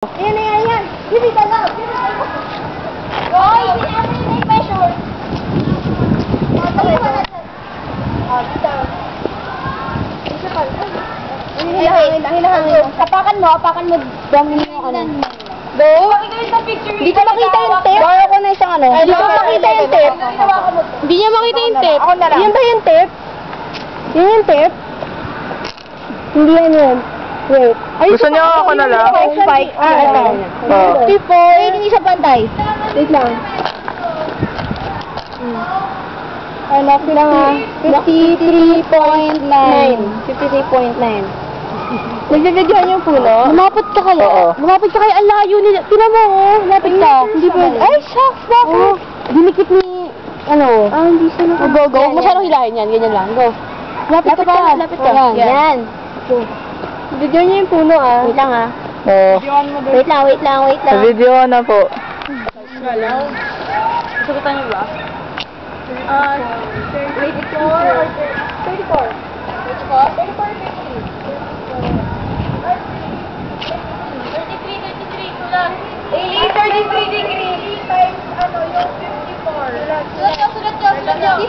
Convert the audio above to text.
Ayan, ayan, ayan. Give it a love. Give it a love. Hoy, hindi measure. Apakan mo, dami yung ano. Do? Dito makita yung tape. Bawa ko na isang ano. Dito makita yung tape. Hindi niya makita yung tape. Yan ba yung tape? Yan yung tape? Hindi yan yun. Wait. Gusto niyo ako na lang? Spike. Ito. Oo. 54. Hindi siya pantay. Wait lang. Ano sila nga? 53.9. 53.9. Nagbibidyohan yung puno? Lumapit ka kaya? Oo. Lumapit ka kaya? Ang layo nila. Tinan mo, oh. Lumapit ka. Hindi pa. Ay, shucks. Bakit? Dinikit ni, ano? Ah, hindi siya na. Go, go. Masyadong hilahin yan. Ganyan lang. Go. Lapit ka pa. Lapit ka. Yan. Video niyo yung puno, ah. Wait lang, ah. Oo. Wait lang, wait lang, wait lang. Video na po. Sagutan niyo ba? 34 or 34? 34, 33 degree. 33 times, ano, yung 54. Sulat nyo.